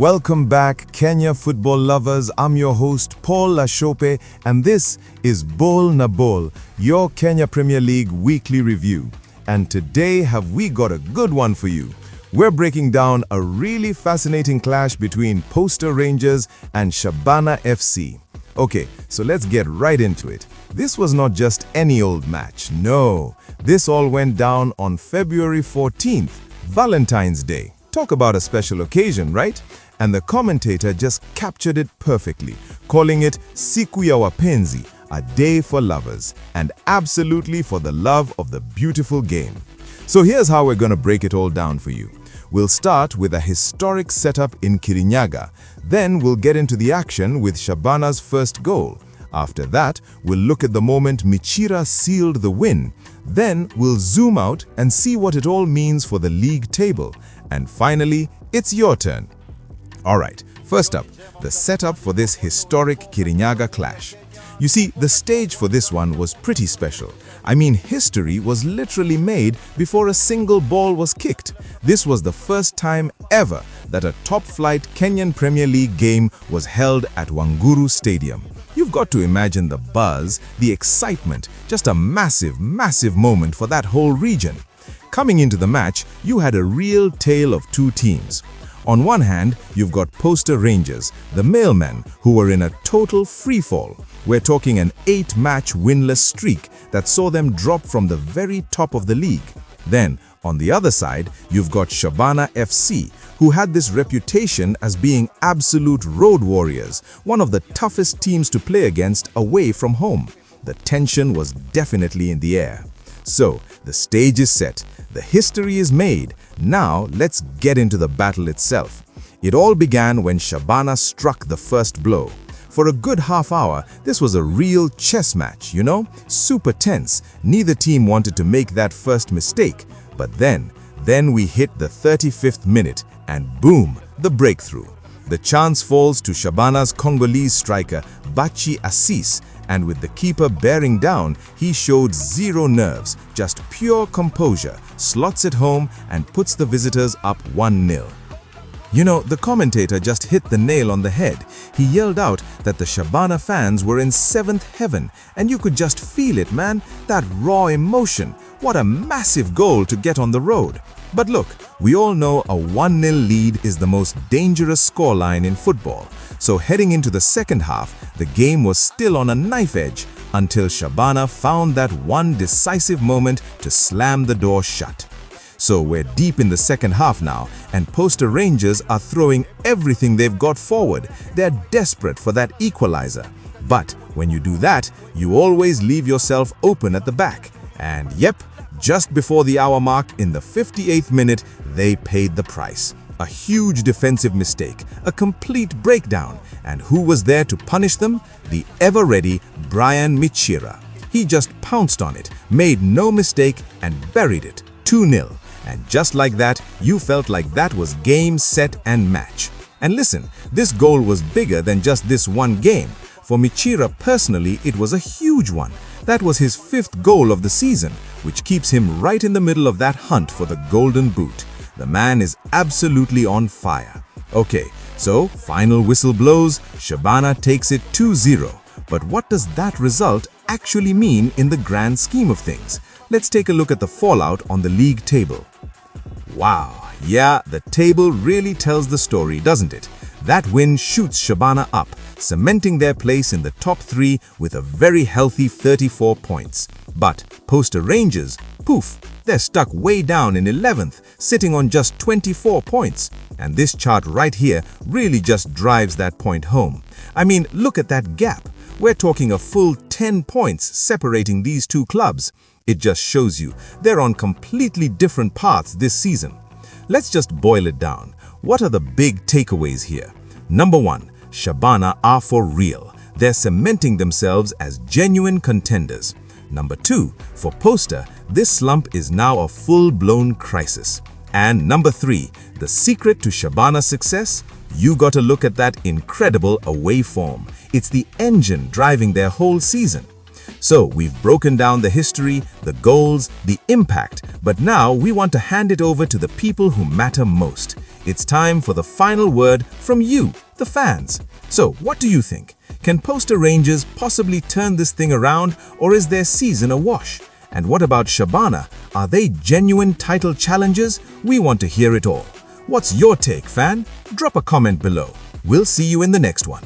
Welcome back, Kenya football lovers. I'm your host, Paul Lashope, and this is Bol na Bol, your Kenya Premier League weekly review. And today, have we got a good one for you. We're breaking down a really fascinating clash between Posta Rangers and Shabana FC. Okay, so let's get right into it. This was not just any old match, no. This all went down on February 14th, Valentine's Day. Talk about a special occasion, right? And the commentator just captured it perfectly, calling it Siku ya Wapenzi, a day for lovers, and absolutely for the love of the beautiful game. So here's how we're going to break it all down for you. We'll start with a historic setup in Kirinyaga. Then we'll get into the action with Shabana's first goal. After that, we'll look at the moment Michira sealed the win. Then we'll zoom out and see what it all means for the league table. And finally, it's your turn. Alright, first up, the setup for this historic Kirinyaga clash. You see, the stage for this one was pretty special. I mean, history was literally made before a single ball was kicked. This was the first time ever that a top-flight Kenyan Premier League game was held at Wanguru Stadium. You've got to imagine the buzz, the excitement, just a massive, massive moment for that whole region. Coming into the match, you had a real tale of two teams. On one hand, you've got Posta Rangers, the mailmen, who were in a total freefall. We're talking an 8-match winless streak that saw them drop from the very top of the league. Then, on the other side, you've got Shabana FC, who had this reputation as being absolute road warriors, one of the toughest teams to play against away from home. The tension was definitely in the air. So, the stage is set, the history is made. Now, let's get into the battle itself. It all began when Shabana struck the first blow. For a good half hour, this was a real chess match, you know? Super tense. Neither team wanted to make that first mistake. But then we hit the 35th minute, and boom, the breakthrough. The chance falls to Shabana's Congolese striker, Bachi Assis, and with the keeper bearing down, he showed zero nerves, just pure composure, slots it home and puts the visitors up 1-0. You know, the commentator just hit the nail on the head. He yelled out that the Shabana fans were in 7th heaven, and you could just feel it, man, that raw emotion. What a massive goal to get on the road. But look, we all know a 1-0 lead is the most dangerous scoreline in football. So heading into the second half, the game was still on a knife edge until Shabana found that one decisive moment to slam the door shut. So we're deep in the second half now, and Posta Rangers are throwing everything they've got forward. They're desperate for that equalizer. But when you do that, you always leave yourself open at the back. And yep, just before the hour mark in the 58th minute, they paid the price. A huge defensive mistake, a complete breakdown. And who was there to punish them? The ever-ready Brian Michira. He just pounced on it, made no mistake, and buried it. 2-0. And just like that, you felt like that was game, set, and match. And listen, this goal was bigger than just this one game. For Michira personally, it was a huge one. That was his 5th goal of the season, which keeps him right in the middle of that hunt for the golden boot. The man is absolutely on fire. Okay, so final whistle blows, Shabana takes it 2-0. But what does that result actually mean in the grand scheme of things? Let's take a look at the fallout on the league table. Wow, yeah, the table really tells the story, doesn't it? That win shoots Shabana up, cementing their place in the top 3 with a very healthy 34 points. But Posta Rangers, poof, they're stuck way down in 11th, sitting on just 24 points. And this chart right here really just drives that point home. I mean, look at that gap. We're talking a full 10 points separating these two clubs. It just shows you they're on completely different paths this season. Let's just boil it down. What are the big takeaways here? Number 1, Shabana are for real. They're cementing themselves as genuine contenders. Number 2, for Posta, this slump is now a full-blown crisis. And number 3, the secret to Shabana's success? You got to look at that incredible away form. It's the engine driving their whole season. So we've broken down the history, the goals, the impact, but now we want to hand it over to the people who matter most. it's time for the final word from you, the fans. So, what do you think? Can Poster Rangers possibly turn this thing around, or is their season a wash? And what about Shabana? Are they genuine title challengers? We want to hear it all. What's your take, fan? Drop a comment below. We'll see you in the next one.